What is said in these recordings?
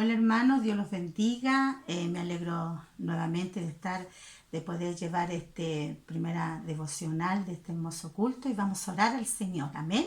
Hola hermanos, Dios los bendiga. Me alegro nuevamente de poder llevar este primera devocional de este hermoso culto y vamos a orar al Señor. Amén.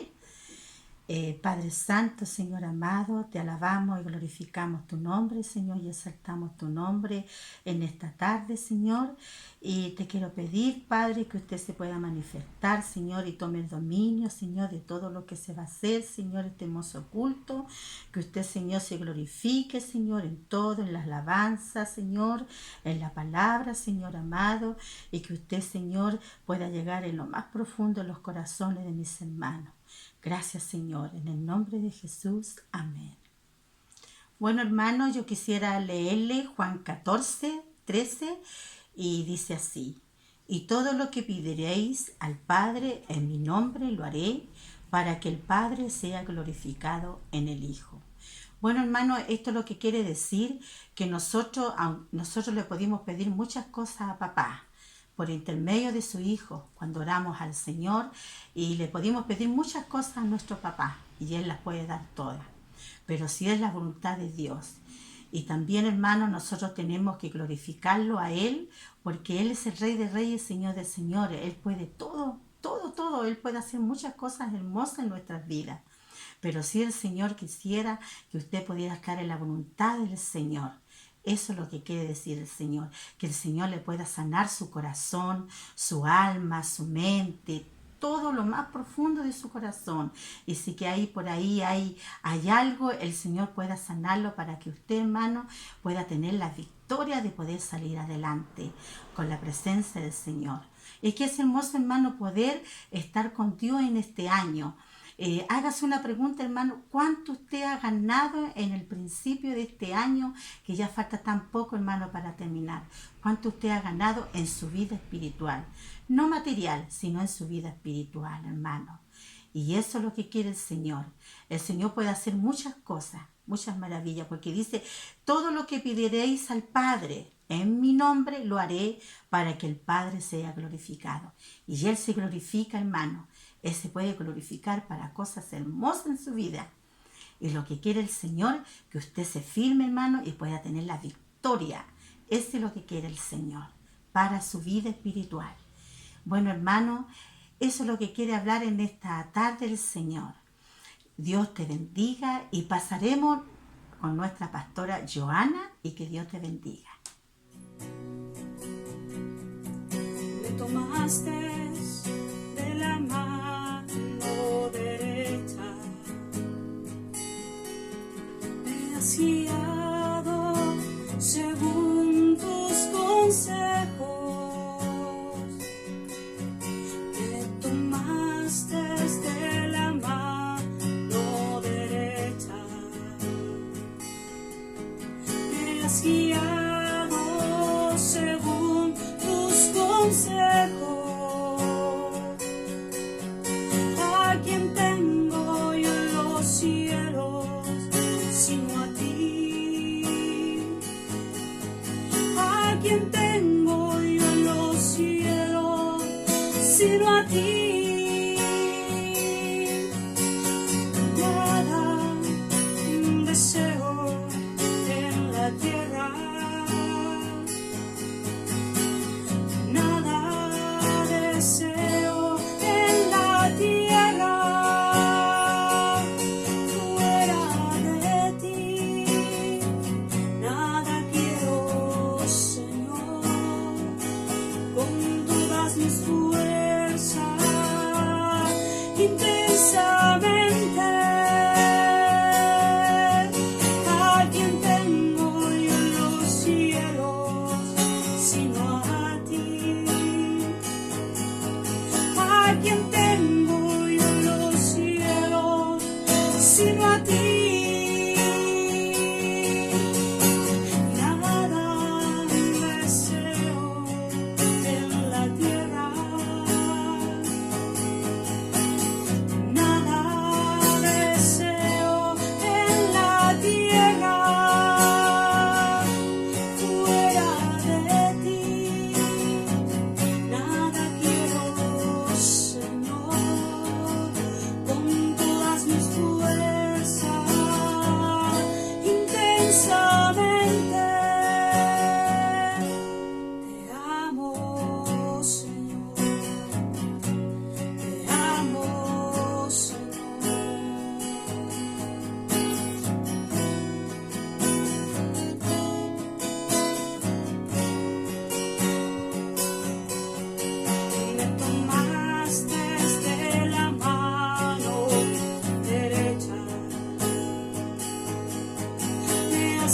Padre Santo, Señor amado, te alabamos y glorificamos tu nombre, Señor, y exaltamos tu nombre en esta tarde, Señor. Y te quiero pedir, Padre, que usted se pueda manifestar, Señor, y tome el dominio, Señor, de todo lo que se va a hacer, Señor, este hermoso culto. Que usted, Señor, se glorifique, Señor, en todo, en las alabanzas, Señor, en la palabra, Señor amado, y que usted, Señor, pueda llegar en lo más profundo de los corazones de mis hermanos. Gracias, Señor, en el nombre de Jesús. Amén. Bueno, hermanos, yo quisiera leerle Juan 14:13 y dice así: y todo lo que pediréis al Padre en mi nombre lo haré, para que el Padre sea glorificado en el Hijo. Bueno, hermano, esto es lo que quiere decir que nosotros le podemos pedir muchas cosas a papá por intermedio de su Hijo, cuando oramos al Señor, y le podemos pedir muchas cosas a nuestro papá y Él las puede dar todas, pero si es la voluntad de Dios. Y también, hermano, nosotros tenemos que glorificarlo a Él, porque Él es el Rey de Reyes, Señor de Señores. Él puede todo, todo, todo. Él puede hacer muchas cosas hermosas en nuestras vidas. Pero si el Señor quisiera que usted pudiera estar en la voluntad del Señor, eso es lo que quiere decir el Señor, que el Señor le pueda sanar su corazón, su alma, su mente, todo lo más profundo de su corazón. Y si que ahí por ahí hay algo, el Señor pueda sanarlo para que usted, hermano, pueda tener la victoria de poder salir adelante con la presencia del Señor. Es que es hermoso, hermano, poder estar con Dios en este año. Hágase una pregunta, hermano: ¿cuánto usted ha ganado en el principio de este año, que ya falta tan poco, hermano, para terminar? ¿Cuánto usted ha ganado en su vida espiritual? No material, sino en su vida espiritual, hermano. Y eso es lo que quiere el Señor. El Señor puede hacer muchas cosas, muchas maravillas, porque dice: todo lo que pediréis al Padre en mi nombre lo haré, para que el Padre sea glorificado. Y Él se glorifica, hermano. Él se puede glorificar para cosas hermosas en su vida. Y lo que quiere el Señor, que usted se firme, hermano, y pueda tener la victoria. Eso es lo que quiere el Señor para su vida espiritual. Bueno, hermano, eso es lo que quiere hablar en esta tarde el Señor. Dios te bendiga y pasaremos con nuestra pastora Joana, y que Dios te bendiga. Me tomaste de la mano derecha, me has guiado según tus consejos, me tomaste de la mano derecha, me has guiado según tus consejos. ¿A quién tengo yo en los cielos sino a ti? ¿A quién tengo yo en los cielos sino a ti? Nada deseo en la tierra, nada deseo en la tierra fuera de ti, nada quiero, Señor, con todas mis fuerzas, intensamente. ¿A quién tengo yo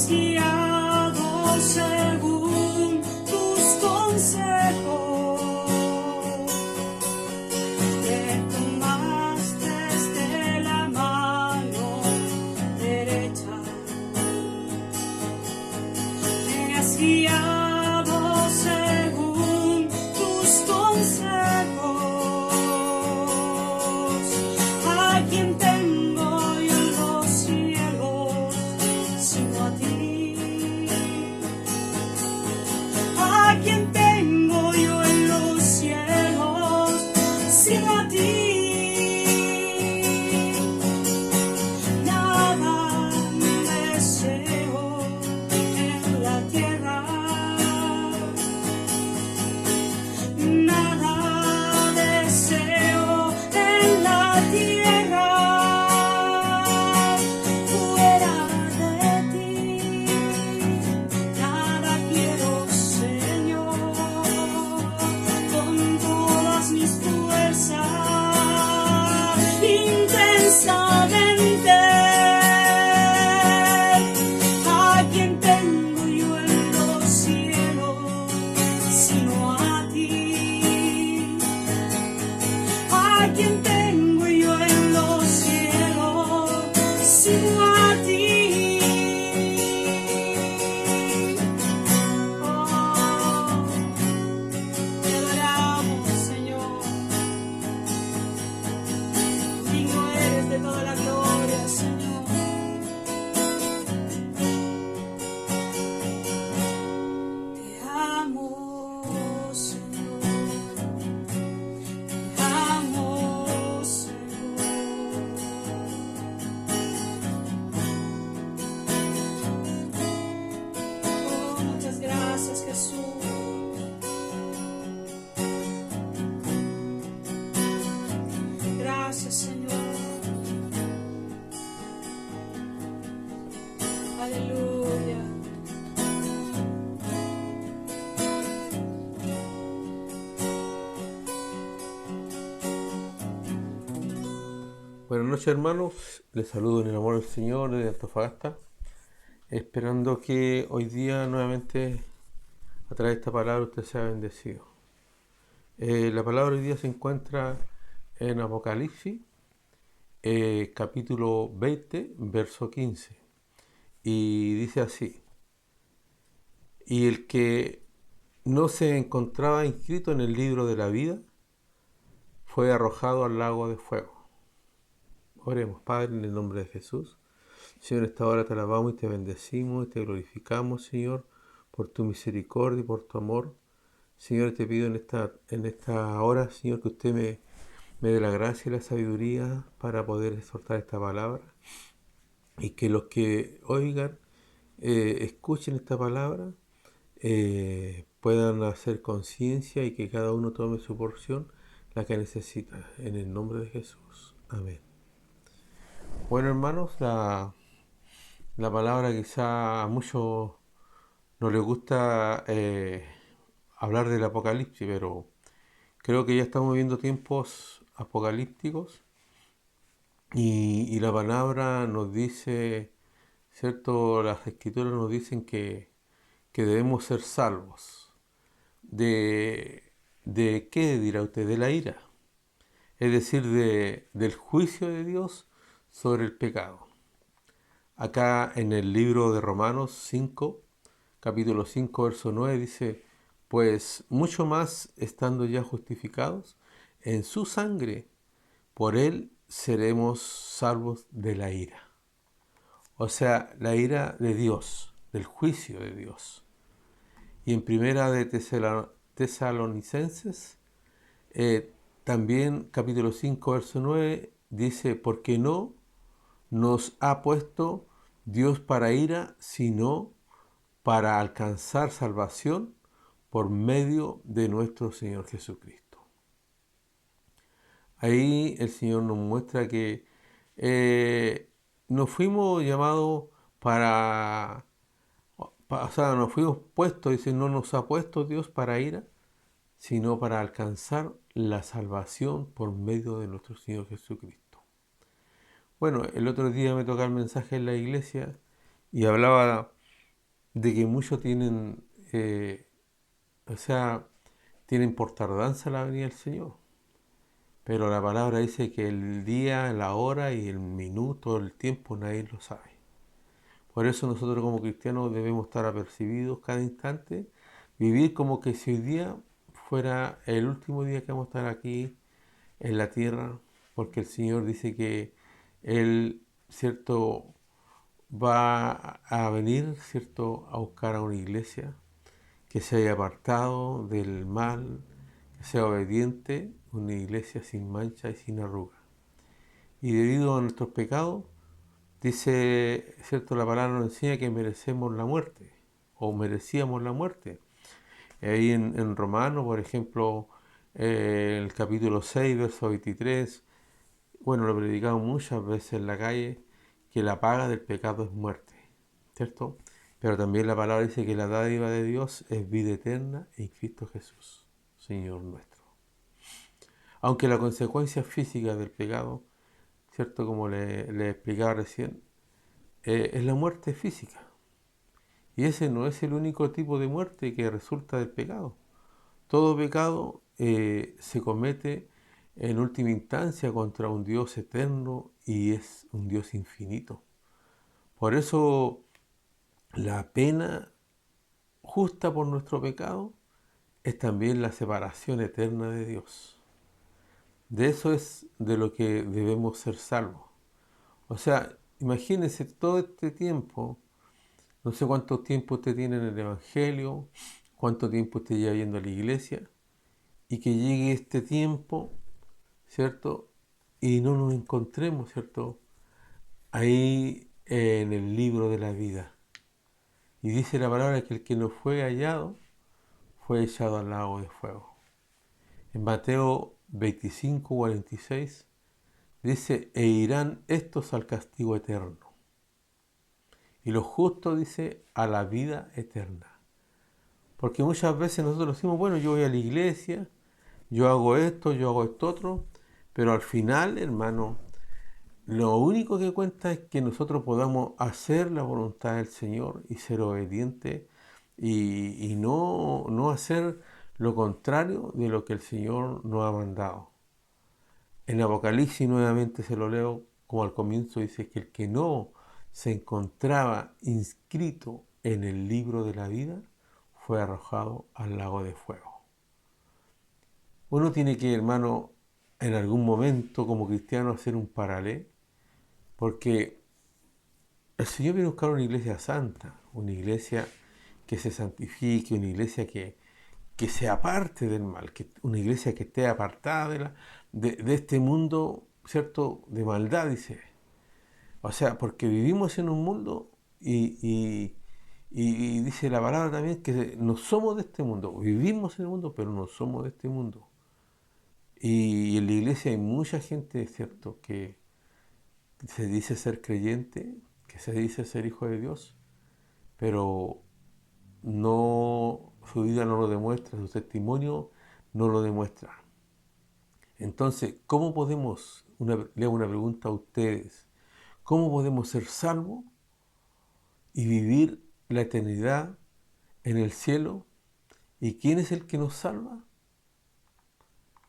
guiado según tus consejos, me tomaste de la mano derecha, me has guiado según tus consejos. ¿A quién tengo yo en los cielos sino a ti? ¿A quién tengo yo en los cielos sino a ti? Nada deseo en la tierra, nada deseo en la tierra fuera de ti. Nada quiero, Señor, con todas mis fuerzas, intensamente. ¿A quién tengo yo en los cielos sino a ti? ¿A quién tengo yo en los cielos sino a ti? Oh, te adoramos, Señor. Digno eres de toda la gloria, Señor. Te amo, Señor. Te amo, Señor. Oh, muchas gracias, Jesús. Gracias, Señor. Aleluya. Buenas noches, hermanos, les saludo en el amor del Señor desde Antofagasta, esperando que hoy día nuevamente a través de esta palabra usted sea bendecido. La palabra hoy día se encuentra en Apocalipsis, capítulo 20, verso 15, y dice así: y el que no se encontraba inscrito en el libro de la vida fue arrojado al lago de fuego. Oremos. Padre, en el nombre de Jesús. Señor, en esta hora te alabamos y te bendecimos y te glorificamos, Señor, por tu misericordia y por tu amor. Señor, te pido en esta hora, Señor, que usted me dé la gracia y la sabiduría para poder exhortar esta palabra, y que los que oigan, escuchen esta palabra, puedan hacer conciencia y que cada uno tome su porción, la que necesita. En el nombre de Jesús. Amén. Bueno, hermanos, la palabra quizá a muchos no les gusta hablar del Apocalipsis, pero creo que ya estamos viviendo tiempos apocalípticos y la palabra nos dice, ¿cierto? Las escrituras nos dicen que debemos ser salvos. ¿De qué dirá usted? De la ira. Es decir, del juicio de Dios sobre el pecado. Acá en el libro de Romanos 5, capítulo 5, verso 9, dice: pues mucho más estando ya justificados en su sangre, por él seremos salvos de la ira. O sea, la ira de Dios, del juicio de Dios. Y en primera de Tesalonicenses, también capítulo 5, verso 9, dice: porque no nos ha puesto Dios para ira, sino para alcanzar salvación por medio de nuestro Señor Jesucristo. Ahí el Señor nos muestra que no fuimos llamados no fuimos puestos, dice, no nos ha puesto Dios para ira, sino para alcanzar la salvación por medio de nuestro Señor Jesucristo. Bueno, el otro día me tocaba el mensaje en la iglesia y hablaba de que muchos tienen, o sea, tienen por tardanza la venida del Señor. Pero la palabra dice que el día, la hora y el minuto, el tiempo, nadie lo sabe. Por eso nosotros como cristianos debemos estar apercibidos cada instante, vivir como que si hoy día fuera el último día que vamos a estar aquí en la tierra, porque el Señor dice que Él, ¿cierto?, va a venir, ¿cierto?, a buscar a una iglesia que se haya apartado del mal, que sea obediente, una iglesia sin mancha y sin arruga. Y debido a nuestros pecados, dice, ¿cierto?, la palabra nos enseña que merecemos la muerte, o merecíamos la muerte. Ahí en Romanos, por ejemplo, el capítulo 6, verso 23, bueno, lo predicamos muchas veces en la calle, que la paga del pecado es muerte, ¿cierto? Pero también la palabra dice que la dádiva de Dios es vida eterna en Cristo Jesús, Señor nuestro. Aunque la consecuencia física del pecado, ¿cierto? Como le explicaba recién, es la muerte física. Y ese no es el único tipo de muerte que resulta del pecado. Todo pecado se comete en última instancia contra un Dios eterno y es un Dios infinito. Por eso la pena justa por nuestro pecado es también la separación eterna de Dios. De eso es de lo que debemos ser salvos. O sea, imagínense todo este tiempo, no sé cuánto tiempo usted tiene en el Evangelio, cuánto tiempo usted lleva yendo a la iglesia, y que llegue este tiempo, ¿cierto? Y no nos encontremos, ¿cierto? Ahí en el libro de la vida. Y dice la palabra que el que no fue hallado fue echado al lago de fuego. En Mateo 25:46 dice, e irán estos al castigo eterno. Y los justos, dice, a la vida eterna. Porque muchas veces nosotros decimos, bueno, yo voy a la iglesia, yo hago esto otro, pero al final, hermano, lo único que cuenta es que nosotros podamos hacer la voluntad del Señor y ser obedientes y no hacer lo contrario de lo que el Señor nos ha mandado. En Apocalipsis nuevamente se lo leo como al comienzo, dice que el que no se encontraba inscrito en el libro de la vida fue arrojado al lago de fuego. Uno tiene que, hermano, en algún momento como cristiano hacer un paralelo, porque el Señor viene a buscar una iglesia santa, una iglesia que se santifique, una iglesia que se aparte del mal, una iglesia que esté apartada de este mundo, ¿cierto?, de maldad, dice. O sea, porque vivimos en un mundo y dice la palabra también que no somos de este mundo, vivimos en el mundo, pero no somos de este mundo. Y en la iglesia hay mucha gente, ¿cierto?, que se dice ser creyente, que se dice ser hijo de Dios, pero no, su vida no lo demuestra, su testimonio no lo demuestra. Entonces, ¿cómo podemos, le hago una pregunta a ustedes, cómo podemos ser salvos y vivir la eternidad en el cielo? ¿Y quién es el que nos salva?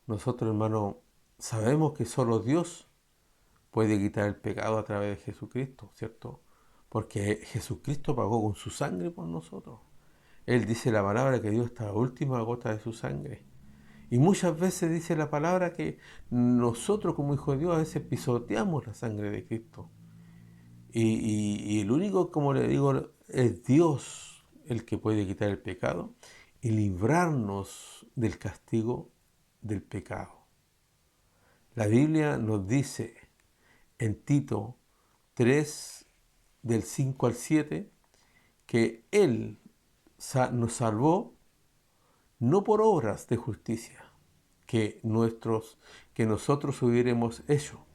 Nosotros, hermanos, sabemos que solo Dios puede quitar el pecado a través de Jesucristo, ¿cierto? Porque Jesucristo pagó con su sangre por nosotros. Él dice la palabra que dio hasta la última gota de su sangre. Y muchas veces dice la palabra que nosotros como hijos de Dios a veces pisoteamos la sangre de Cristo. Y el único, como le digo, es Dios el que puede quitar el pecado y librarnos del castigo del pecado. La Biblia nos dice en Tito 3, del 5 al 7, que Él nos salvó no por obras de justicia que nosotros hubiéramos hecho,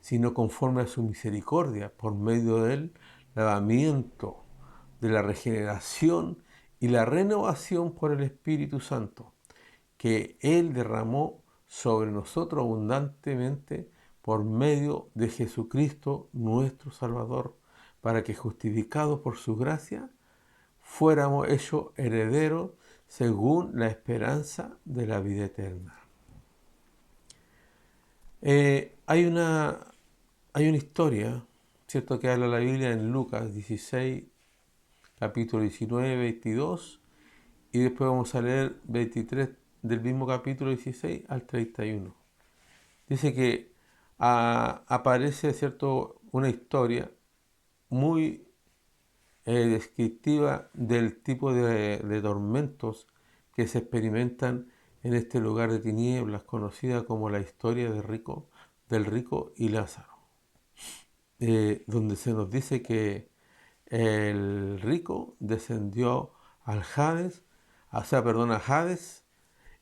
sino conforme a su misericordia, por medio del lavamiento, de la regeneración y la renovación por el Espíritu Santo, que Él derramó sobre nosotros abundantemente por medio de Jesucristo nuestro Salvador, para que justificados por su gracia fuéramos hechos herederos según la esperanza de la vida eterna. Hay una historia, ¿cierto?, que habla la Biblia en Lucas 16, capítulo 19, 22, y después vamos a leer 23 del mismo capítulo 16 al 31. Dice que aparece, ¿cierto?, una historia muy descriptiva del tipo de tormentos que se experimentan en este lugar de tinieblas, conocida como la historia del rico y Lázaro, donde se nos dice que el rico descendió al Hades, a Hades,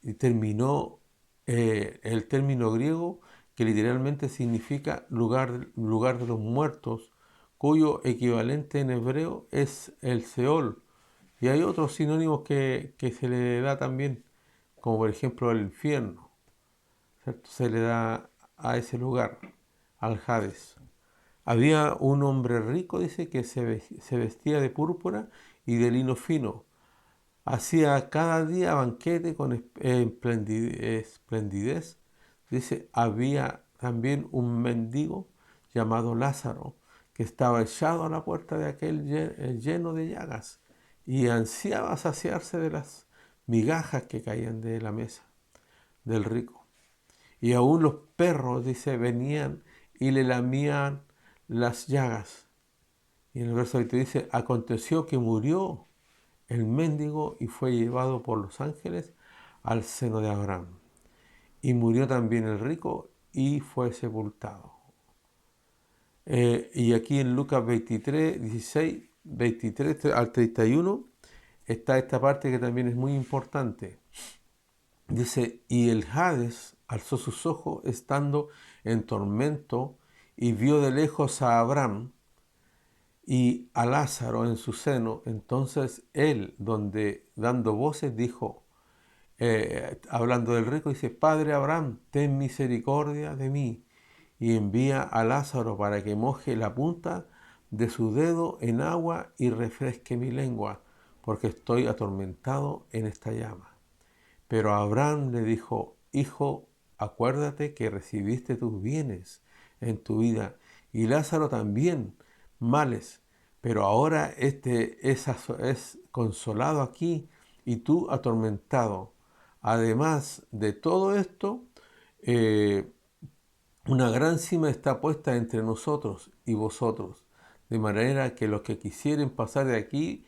y terminó el término griego que literalmente significa lugar de los muertos, cuyo equivalente en hebreo es el Seol. Y hay otros sinónimos que se le da también, como por ejemplo el infierno, ¿cierto? Se le da a ese lugar, al Hades. Había un hombre rico, dice, que se vestía de púrpura y de lino fino. Hacía cada día banquete con esplendidez. Dice, había también un mendigo llamado Lázaro, que estaba echado a la puerta de aquel lleno de llagas y ansiaba saciarse de las migajas que caían de la mesa del rico. Y aún los perros, dice, venían y le lamían las llagas. Y en el verso 20 dice, aconteció que murió el mendigo y fue llevado por los ángeles al seno de Abraham. Y murió también el rico y fue sepultado. Y aquí en Lucas 23, 16, 23 al 31 está esta parte que también es muy importante. Dice, y el Hades alzó sus ojos estando en tormento y vio de lejos a Abraham y a Lázaro en su seno. Entonces él, dando voces, dijo, hablando del rico, dice, Padre Abraham, ten misericordia de mí y envía a Lázaro para que moje la punta de su dedo en agua y refresque mi lengua, porque estoy atormentado en esta llama. Pero Abraham le dijo, Hijo, acuérdate que recibiste tus bienes en tu vida, y Lázaro también males, pero ahora este es consolado aquí y tú atormentado. Además de todo esto, una gran cima está puesta entre nosotros y vosotros, de manera que los que quisieren pasar de aquí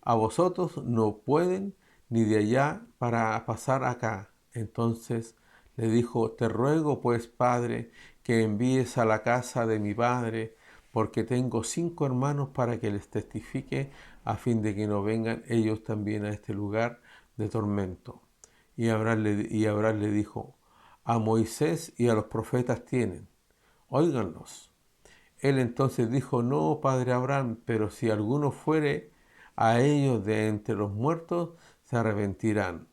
a vosotros no pueden, ni de allá para pasar acá. Entonces le dijo, te ruego pues, Padre, que envíes a la casa de mi padre, porque tengo 5 hermanos para que les testifique, a fin de que no vengan ellos también a este lugar de tormento. Y Abraham le dijo, a Moisés y a los profetas tienen, óiganlos. Él entonces dijo, no, padre Abraham, pero si alguno fuere a ellos de entre los muertos, se arrepentirán.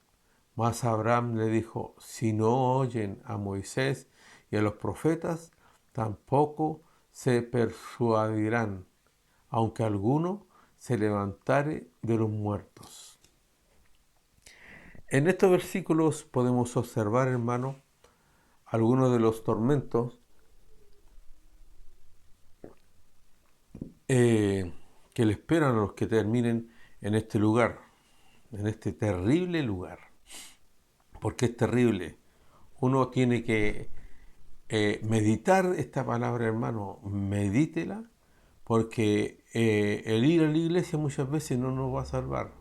Mas Abraham le dijo, si no oyen a Moisés y a los profetas, tampoco se persuadirán, aunque alguno se levantare de los muertos. En estos versículos podemos observar, hermano, algunos de los tormentos que le esperan a los que terminen en este lugar, en este terrible lugar. Porque es terrible. Uno tiene que meditar esta palabra, hermano, medítela, porque el ir a la iglesia muchas veces no nos va a salvar.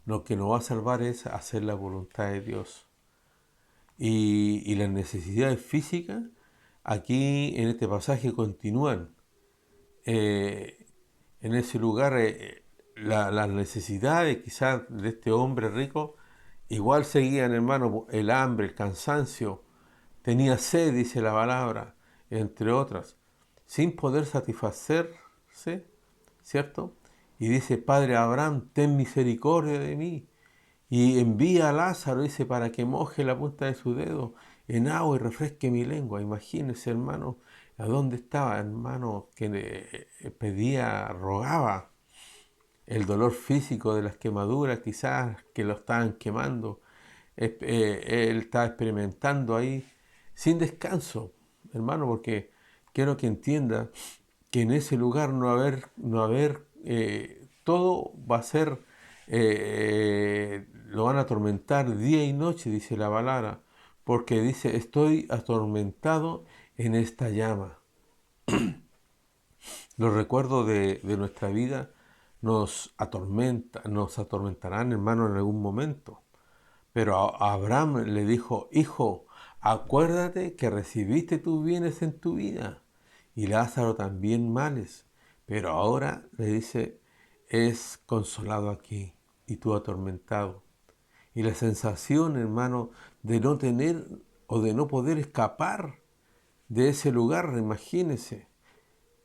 Lo que nos va a salvar es hacer la voluntad de Dios. Y las necesidades físicas aquí en este pasaje continúan. En ese lugar las necesidades quizás de este hombre rico igual seguían, hermano, el hambre, el cansancio, tenía sed, dice la palabra, entre otras, sin poder satisfacerse, ¿cierto? Y dice, Padre Abraham, ten misericordia de mí. Y envía a Lázaro, dice, para que moje la punta de su dedo en agua y refresque mi lengua. Imagínese, hermano, a dónde estaba, hermano, que pedía, rogaba el dolor físico de las quemaduras, quizás que lo estaban quemando. Él está experimentando ahí sin descanso, hermano, porque quiero que entienda que en ese lugar todo va a ser, lo van a atormentar día y noche, dice la palabra, porque dice, estoy atormentado en esta llama. Los recuerdos de nuestra vida nos atormentarán, hermano, en algún momento. Pero a Abraham le dijo, hijo, acuérdate que recibiste tus bienes en tu vida y Lázaro también males, pero ahora le dice, es consolado aquí y tú atormentado. Y la sensación, hermano, de no tener o de no poder escapar de ese lugar, imagínese,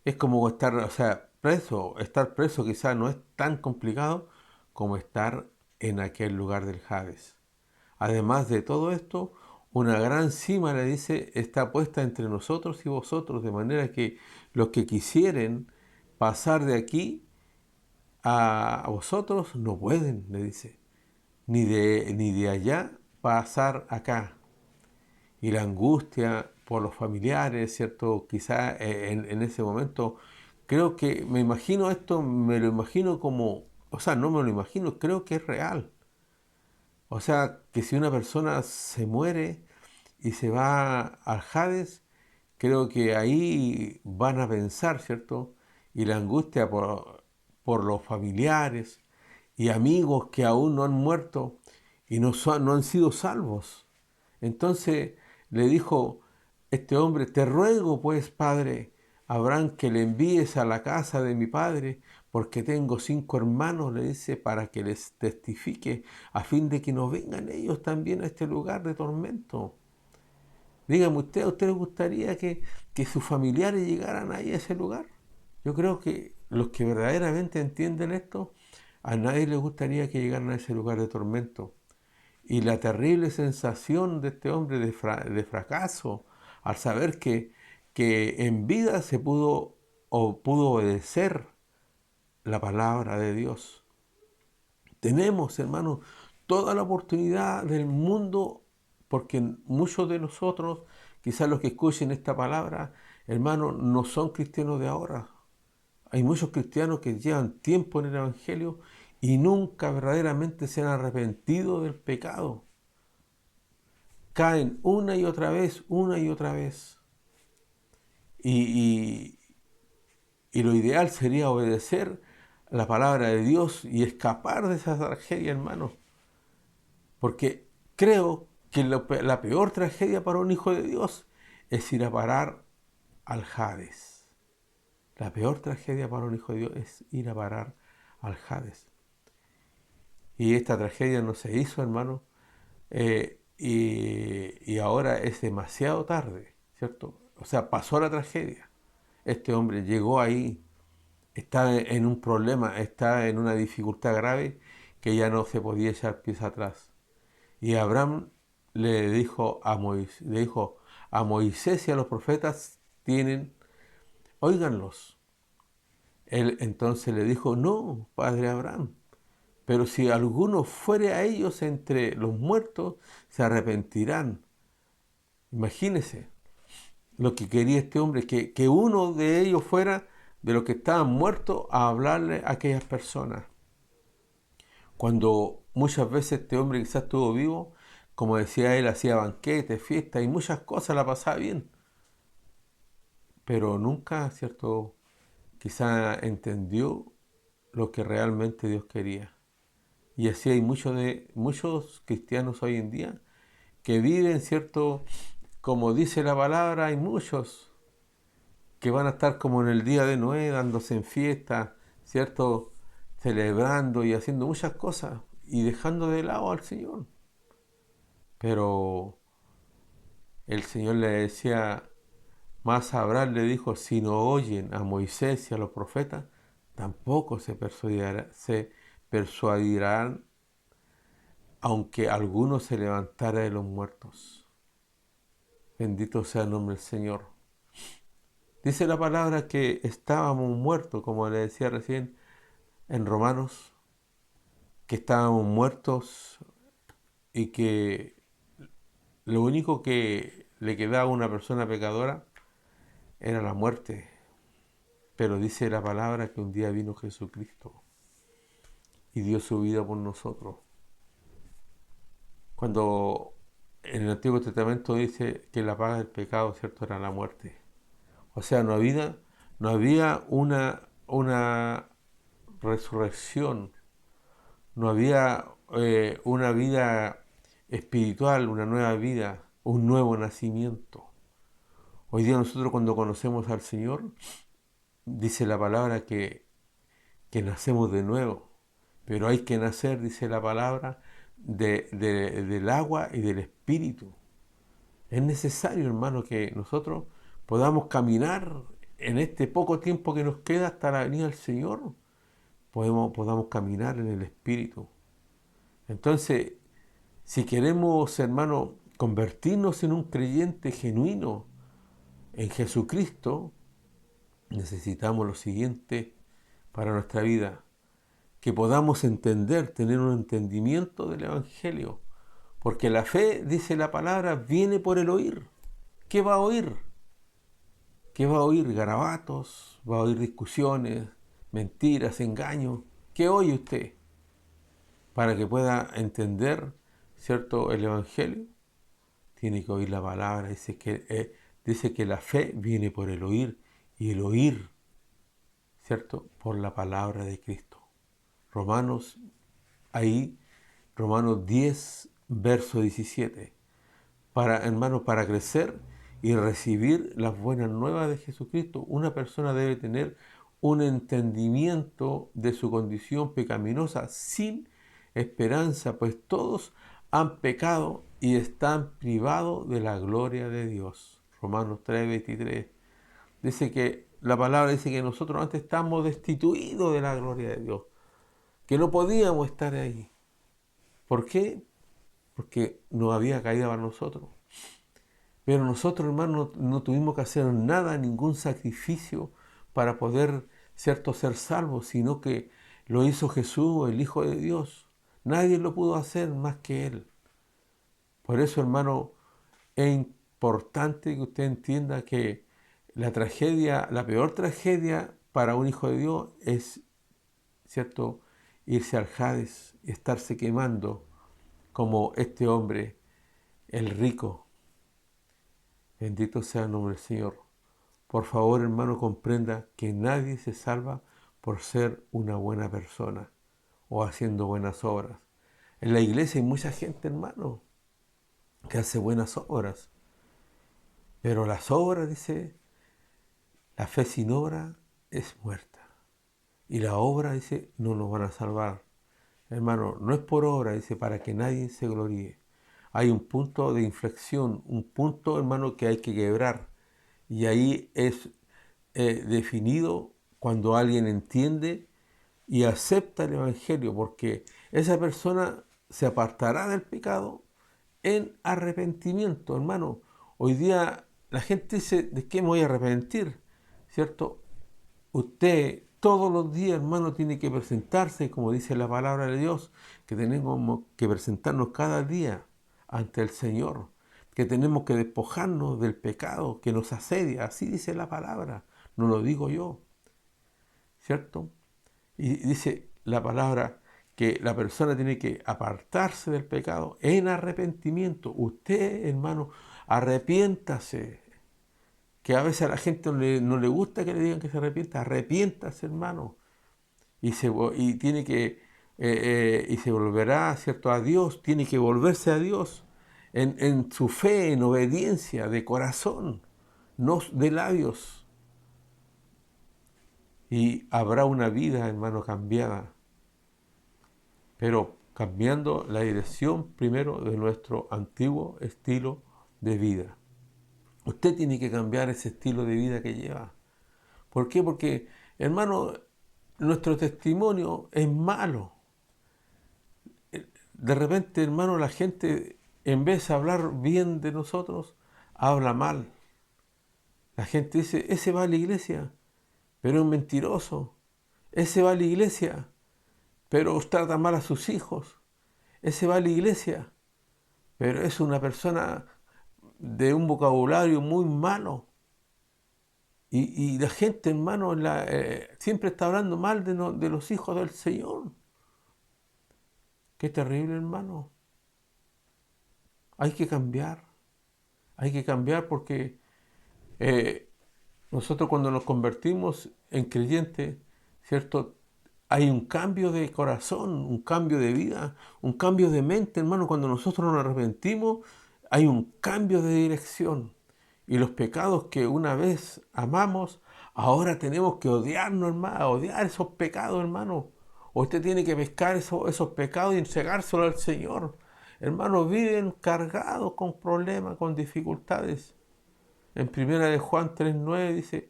es como estar, o sea, preso. Estar preso quizás no es tan complicado como estar en aquel lugar del Hades. Además de todo esto, una gran cima, le dice, está puesta entre nosotros y vosotros, de manera que los que quisieren pasar de aquí a vosotros no pueden, le dice, ni de allá pasar acá. Y la angustia por los familiares, ¿cierto? Quizá en ese momento, creo que me imagino esto, me lo imagino como, o sea, no me lo imagino, creo que es real. O sea, que si una persona se muere y se va al Hades, creo que ahí van a pensar, ¿cierto? Y la angustia por los familiares y amigos que aún no han muerto y no han sido salvos. Entonces le dijo este hombre, te ruego pues, padre Abraham, que le envíes a la casa de mi padre, porque tengo 5 hermanos, le dice, para que les testifique, a fin de que no vengan ellos también a este lugar de tormento. Dígame usted, ¿a usted le gustaría que sus familiares llegaran ahí a ese lugar? Yo creo que los que verdaderamente entienden esto, a nadie les gustaría que llegaran a ese lugar de tormento. Y la terrible sensación de este hombre de fracaso al saber que en vida se pudo obedecer la palabra de Dios. Tenemos, hermanos, toda la oportunidad del mundo, porque muchos de nosotros, quizás los que escuchen esta palabra, hermanos, no son cristianos de ahora. Hay muchos cristianos que llevan tiempo en el Evangelio y nunca verdaderamente se han arrepentido del pecado. Caen una y otra vez, una y otra vez. Y, y lo ideal sería obedecer la palabra de Dios y escapar de esa tragedia, hermano. Porque creo que la peor tragedia para un hijo de Dios es ir a parar al Hades. La peor tragedia para un hijo de Dios es ir a parar al Hades. Y esta tragedia no se hizo, hermano, y ahora es demasiado tarde, ¿cierto? O sea, pasó la tragedia. Este hombre llegó ahí, está en un problema, está en una dificultad grave que ya no se podía echar pies atrás. Y Abraham le dijo a Moisés y a los profetas tienen, óiganlos. Él entonces le dijo, no, padre Abraham, pero si alguno fuere a ellos entre los muertos, se arrepentirán. Imagínese lo que quería este hombre, que uno de ellos fuera de los que estaban muertos a hablarle a aquellas personas. Cuando muchas veces este hombre quizás estuvo vivo, como decía él, hacía banquetes, fiestas y muchas cosas, la pasaba bien. Pero nunca, ¿cierto? Quizá entendió lo que realmente Dios quería. Y así hay muchos cristianos hoy en día que viven, ¿cierto? Como dice la palabra, hay muchos que van a estar como en el día de Noé, dándose en fiesta, ¿cierto? Celebrando y haciendo muchas cosas y dejando de lado al Señor. Pero el Señor le decía, más Abraham le dijo, si no oyen a Moisés y a los profetas, tampoco se persuadirán, aunque alguno se levantara de los muertos. Bendito sea el nombre del Señor. Dice la palabra que estábamos muertos, como le decía recién, en Romanos que estábamos muertos y que lo único que le quedaba a una persona pecadora era la muerte. Pero dice la palabra que un día vino Jesucristo y dio su vida por nosotros. Cuando en el Antiguo Testamento dice que la paga del pecado, ¿cierto?, era la muerte. O sea, no había una resurrección, no había una vida espiritual, una nueva vida, un nuevo nacimiento. Hoy día nosotros cuando conocemos al Señor, dice la palabra que nacemos de nuevo, pero hay que nacer, dice la palabra, del agua y del Espíritu. Es necesario, hermano, que nosotros podamos caminar en este poco tiempo que nos queda hasta la venida del Señor, podamos caminar en el Espíritu. Entonces, si queremos, hermano, convertirnos en un creyente genuino en Jesucristo, necesitamos lo siguiente para nuestra vida: que podamos entender, tener un entendimiento del Evangelio. Porque la fe, dice la palabra, viene por el oír. ¿Qué va a oír? ¿Qué va a oír? Garabatos, va a oír discusiones, mentiras, engaños. ¿Qué oye usted? Para que pueda entender, ¿cierto?, el Evangelio, tiene que oír la palabra. Dice que la fe viene por el oír, y el oír, ¿cierto?, por la palabra de Cristo. Romanos 10, verso 17. Hermanos, para crecer y recibir las buenas nuevas de Jesucristo, una persona debe tener un entendimiento de su condición pecaminosa sin esperanza, pues todos han pecado y están privados de la gloria de Dios. Romanos 3:23. Dice que la palabra dice que nosotros antes estábamos destituidos de la gloria de Dios, que no podíamos estar ahí. ¿Por qué? Porque no había caída para nosotros. Pero nosotros, hermanos, no tuvimos que hacer nada, ningún sacrificio para poder, ¿cierto?, ser salvos, sino que lo hizo Jesús, el Hijo de Dios. Nadie lo pudo hacer más que Él. Por eso, hermano, es importante que usted entienda que la peor tragedia para un hijo de Dios es, ¿cierto?, irse al Hades y estarse quemando como este hombre, el rico. Bendito sea el nombre del Señor. Por favor, hermano, comprenda que nadie se salva por ser una buena persona o haciendo buenas obras. En la iglesia hay mucha gente, hermano, que hace buenas obras. Pero las obras, dice, la fe sin obra es muerta. Y la obra, dice, no nos van a salvar. Hermano, no es por obra, dice, para que nadie se gloríe. Hay un punto de inflexión, un punto, hermano, que hay que quebrar. Y ahí es definido cuando alguien entiende y acepta el Evangelio, porque esa persona se apartará del pecado en arrepentimiento, hermano. Hoy día la gente dice, ¿de qué me voy a arrepentir? ¿Cierto? Usted todos los días, hermano, tiene que presentarse, como dice la palabra de Dios, que tenemos que presentarnos cada día ante el Señor, que tenemos que despojarnos del pecado que nos asedia. Así dice la palabra, no lo digo yo, ¿cierto? Y dice la palabra que la persona tiene que apartarse del pecado en arrepentimiento. Usted, hermano, arrepiéntase. Que a veces a la gente no le gusta que le digan que se arrepienta. Arrepiéntase, hermano. Y se volverá, ¿cierto?, a Dios. Tiene que volverse a Dios en su fe, en obediencia, de corazón, no de labios. Y habrá una vida, hermano, cambiada. Pero cambiando la dirección primero de nuestro antiguo estilo de vida. Usted tiene que cambiar ese estilo de vida que lleva. ¿Por qué? Porque, hermano, nuestro testimonio es malo. De repente, hermano, la gente, en vez de hablar bien de nosotros, habla mal. La gente dice, ese va a la iglesia, pero es un mentiroso. Ese va a la iglesia, pero trata mal a sus hijos. Ese va a la iglesia, pero es una persona de un vocabulario muy malo. Y la gente, hermano, siempre está hablando mal de los hijos del Señor. Qué terrible, hermano. Hay que cambiar. Hay que cambiar porque nosotros cuando nos convertimos en creyentes, ¿cierto? Hay un cambio de corazón, un cambio de vida, un cambio de mente, hermano. Cuando nosotros nos arrepentimos, hay un cambio de dirección. Y los pecados que una vez amamos, ahora tenemos que odiarnos, hermano, odiar esos pecados, hermano. O usted tiene que pescar esos pecados y entregárselos al Señor. Hermanos, viven cargados con problemas, con dificultades. En primera de Juan 3:9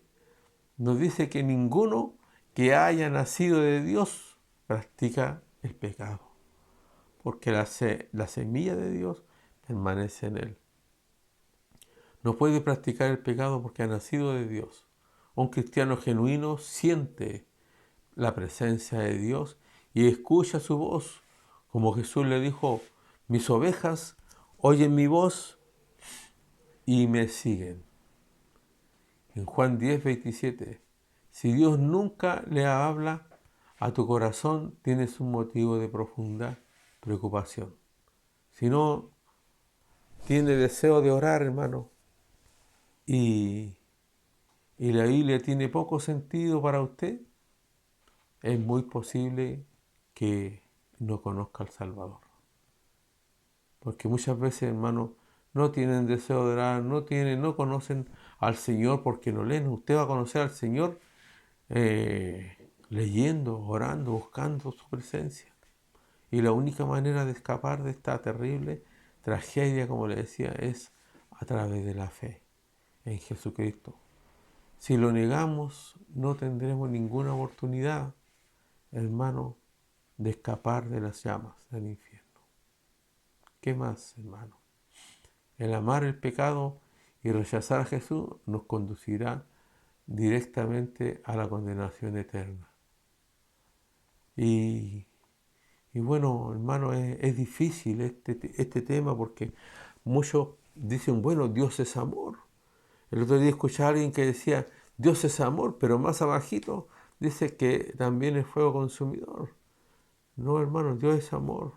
nos dice que ninguno que haya nacido de Dios practica el pecado, porque la semilla de Dios permanece en él. No puede practicar el pecado porque ha nacido de Dios. Un cristiano genuino siente la presencia de Dios y escucha su voz, como Jesús le dijo: mis ovejas oyen mi voz y me siguen. En Juan 10:27, si Dios nunca le habla a tu corazón, tienes un motivo de profunda preocupación. Si no tiene deseo de orar, hermano, y la Biblia tiene poco sentido para usted, es muy posible que no conozca al Salvador. Porque muchas veces, hermano, no tienen deseo de orar, no conocen al Señor porque no leen. Usted va a conocer al Señor leyendo, orando, buscando su presencia. Y la única manera de escapar de esta terrible tragedia, como le decía, es a través de la fe en Jesucristo. Si lo negamos, no tendremos ninguna oportunidad, hermano, de escapar de las llamas del infierno. ¿Qué más, hermano? El amar el pecado y rechazar a Jesús nos conducirá directamente a la condenación eterna. Y bueno, hermano, es difícil este tema porque muchos dicen, bueno, Dios es amor. El otro día escuché a alguien que decía, Dios es amor, pero más abajito dice que también es fuego consumidor. No, hermano, Dios es amor.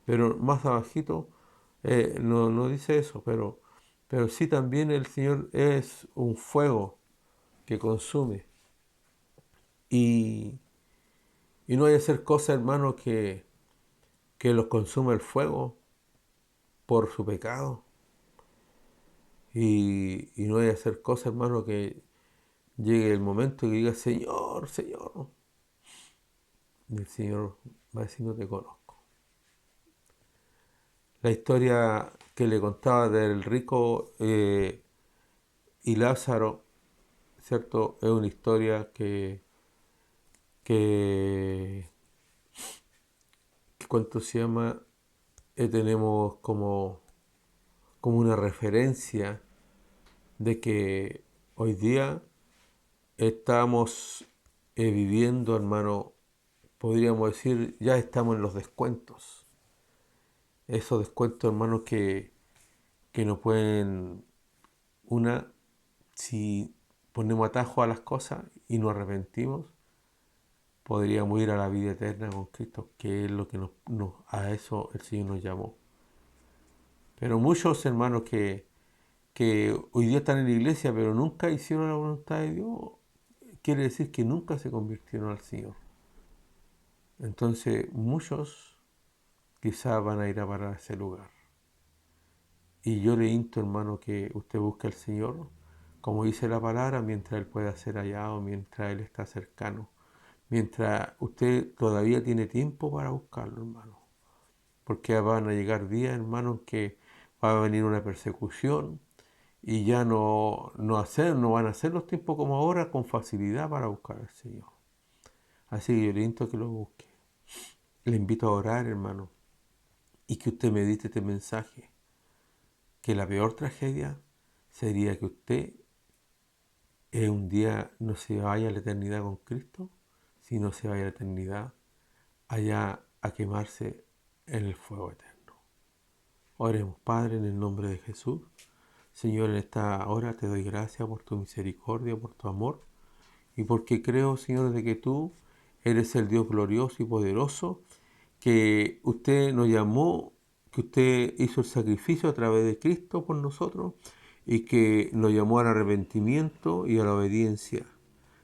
Pero más abajito no dice eso, pero sí también el Señor es un fuego que consume. Y no hay que hacer cosas, hermano, que los consuma el fuego por su pecado. Y no hay que hacer cosas, hermano, que llegue el momento que diga, Señor, Señor. Y el Señor va a decir, no te conozco. La historia que le contaba del rico y Lázaro, ¿cierto? Es una historia que ¿cuánto se llama? Tenemos como una referencia de que hoy día estamos viviendo, hermano, podríamos decir, ya estamos en los descuentos. Esos descuentos, hermano, que no pueden, si ponemos atajo a las cosas y nos arrepentimos, podríamos ir a la vida eterna con Cristo, que es lo que a eso el Señor nos llamó. Pero muchos hermanos que hoy día están en la iglesia, pero nunca hicieron la voluntad de Dios, quiere decir que nunca se convirtieron al Señor. Entonces muchos quizás van a ir a parar a ese lugar. Y yo le insto, hermano, que usted busque al Señor, como dice la palabra, mientras Él pueda ser hallado, mientras Él está cercano, mientras usted todavía tiene tiempo para buscarlo, hermano. Porque van a llegar días, hermano, que va a venir una persecución y ya no van a ser los tiempos como ahora con facilidad para buscar al Señor. Así que yo le invito a que lo busque. Le invito a orar, hermano, y que usted medite este mensaje. Que la peor tragedia sería que usted un día no se vaya a la eternidad con Cristo, sino se vaya a la eternidad allá a quemarse en el fuego eterno. Oremos, Padre, en el nombre de Jesús. Señor, en esta hora te doy gracias por tu misericordia, por tu amor, y porque creo, Señor, de que tú eres el Dios glorioso y poderoso, que usted nos llamó, que usted hizo el sacrificio a través de Cristo por nosotros, y que nos llamó al arrepentimiento y a la obediencia.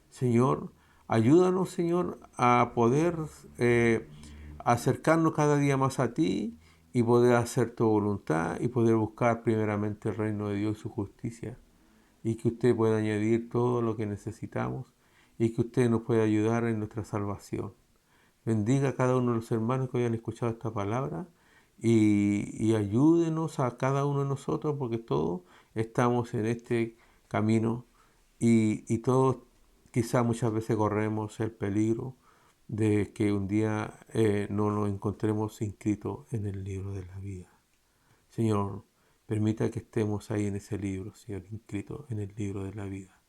Señor, ayúdanos, Señor, a poder acercarnos cada día más a ti y poder hacer tu voluntad y poder buscar primeramente el reino de Dios y su justicia, y que usted pueda añadir todo lo que necesitamos y que usted nos pueda ayudar en nuestra salvación. Bendiga a cada uno de los hermanos que hayan escuchado esta palabra y ayúdenos a cada uno de nosotros, porque todos estamos en este camino y todos quizás muchas veces corremos el peligro de que un día no nos encontremos inscritos en el libro de la vida. Señor, permita que estemos ahí en ese libro, Señor, inscritos en el libro de la vida.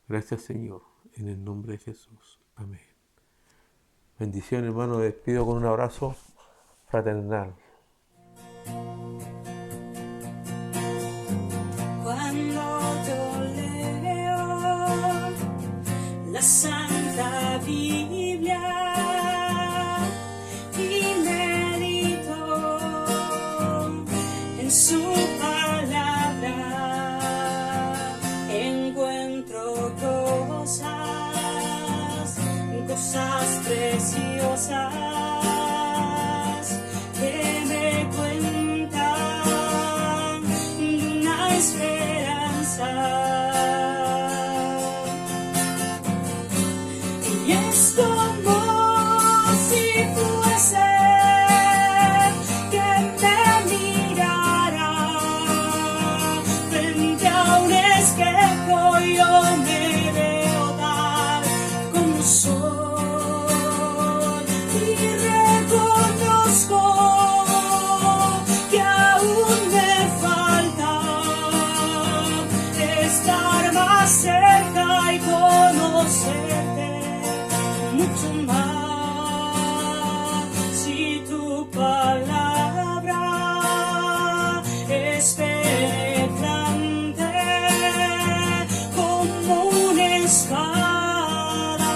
Gracias, Señor, en el nombre de Jesús. Amén. Bendición, hermano. Me despido con un abrazo fraternal. Cuando yo leo la Santa Biblia y medito en su palabra, encuentro cosas preciosas que me cuentan de una esperanza. Y es como si fuese que me mirara frente a un espejo. Yo me veo tal como soy. Que aún me falta estar más cerca y conocerte mucho más. Si tu palabra es penetrante como una espada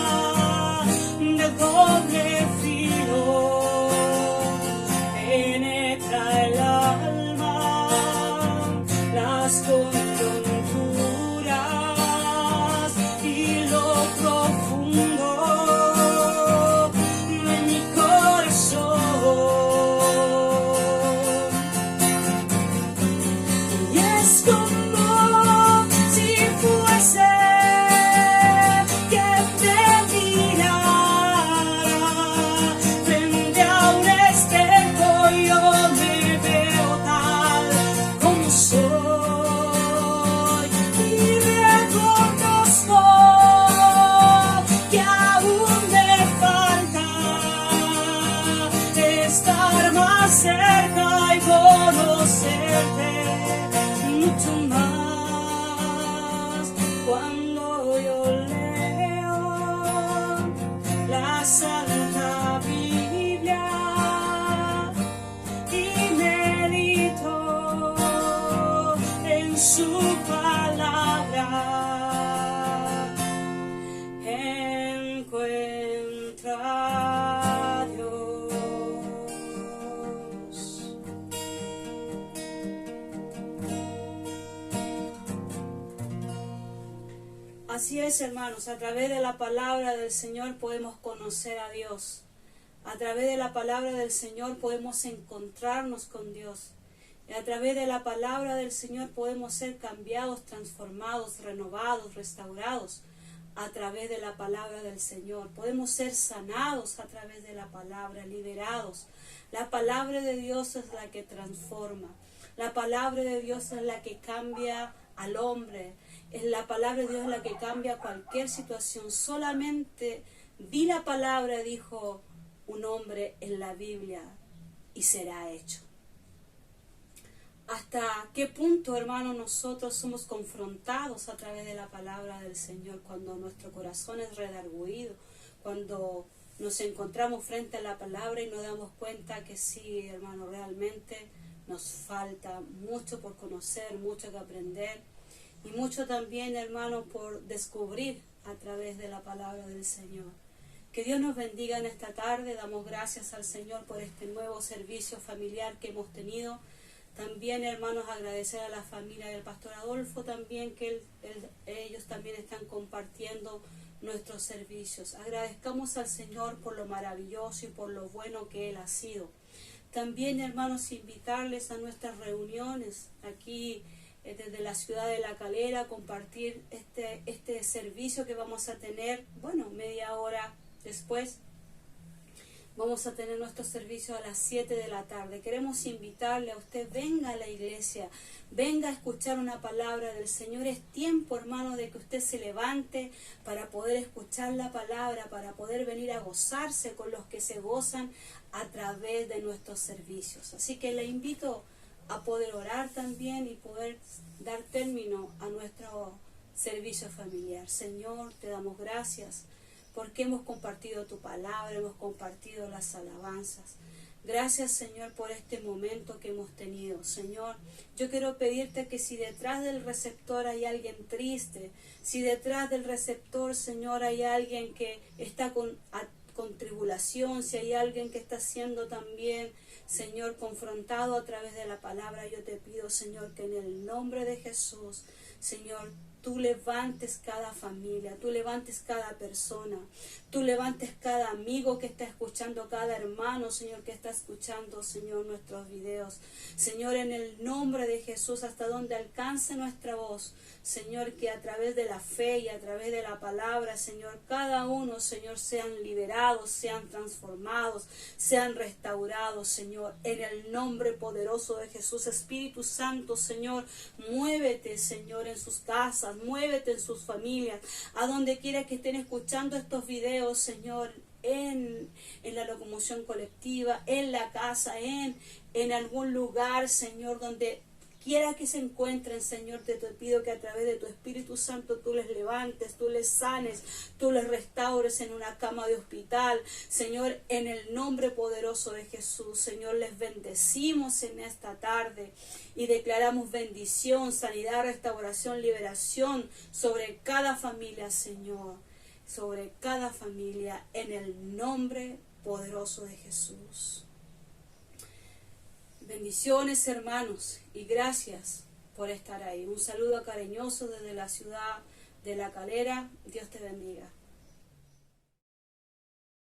de doble filo, las coyunturas y lo profundo de mi corazón. Y es como si fuese que te mirara frente a un espejo. Yo me veo tal como soy. Que aún me falta estar más cerca y conocerte mucho más. Cuando yo leo la Santa Biblia y medito en su palabra, encuentro a Dios. Así es, hermanos, a través de la palabra del Señor podemos conocer a Dios. A través de la palabra del Señor podemos encontrarnos con Dios. Y a través de la palabra del Señor podemos ser cambiados, transformados, renovados, restaurados. A través de la palabra del Señor podemos ser sanados a través de la palabra, liberados. La palabra de Dios es la que transforma. La palabra de Dios es la que cambia al hombre. Es la palabra de Dios es la que cambia cualquier situación. Solamente di la palabra, dijo un hombre en la Biblia, y será hecho. ¿Hasta qué punto, hermano, nosotros somos confrontados a través de la palabra del Señor cuando nuestro corazón es redarguido, cuando nos encontramos frente a la palabra y nos damos cuenta que sí, hermano, realmente nos falta mucho por conocer, mucho que aprender y mucho también, hermano, por descubrir a través de la palabra del Señor. Que Dios nos bendiga en esta tarde. Damos gracias al Señor por este nuevo servicio familiar que hemos tenido. También, hermanos, agradecer a la familia del pastor Adolfo también, que ellos también están compartiendo nuestros servicios. Agradezcamos al Señor por lo maravilloso y por lo bueno que Él ha sido. También, hermanos, invitarles a nuestras reuniones aquí desde la ciudad de La Calera, compartir este servicio que vamos a tener, bueno, media hora después. Vamos a tener nuestro servicio a las 7 de la tarde. Queremos invitarle a usted, venga a la iglesia, venga a escuchar una palabra del Señor. Es tiempo, hermano, de que usted se levante para poder escuchar la palabra, para poder venir a gozarse con los que se gozan a través de nuestros servicios. Así que le invito a poder orar también y poder dar término a nuestro servicio familiar. Señor, te damos gracias porque hemos compartido tu palabra, hemos compartido las alabanzas. Gracias, Señor, por este momento que hemos tenido. Señor, yo quiero pedirte que si detrás del receptor hay alguien triste, si detrás del receptor, Señor, hay alguien que está con tribulación, si hay alguien que está siendo también, Señor, confrontado a través de la palabra, yo te pido, Señor, que en el nombre de Jesús, Señor, tú levantes cada familia, tú levantes cada persona, tú levantes cada amigo que está escuchando, cada hermano, Señor, que está escuchando, Señor, nuestros videos. Señor, en el nombre de Jesús, hasta donde alcance nuestra voz, Señor, que a través de la fe y a través de la palabra, Señor, cada uno, Señor, sean liberados, sean transformados, sean restaurados, Señor, en el nombre poderoso de Jesús. Espíritu Santo, Señor, muévete, Señor, en sus casas, muévete en sus familias, a donde quiera que estén escuchando estos videos, Señor, en la locomoción colectiva, en la casa, en algún lugar, Señor, donde quiera que se encuentren, Señor, te pido que a través de tu Espíritu Santo tú les levantes, tú les sanes, tú les restaures en una cama de hospital. Señor, en el nombre poderoso de Jesús, Señor, les bendecimos en esta tarde y declaramos bendición, sanidad, restauración, liberación sobre cada familia, Señor, sobre cada familia, en el nombre poderoso de Jesús. Bendiciones, hermanos, y gracias por estar ahí. Un saludo cariñoso desde la ciudad de La Calera. Dios te bendiga.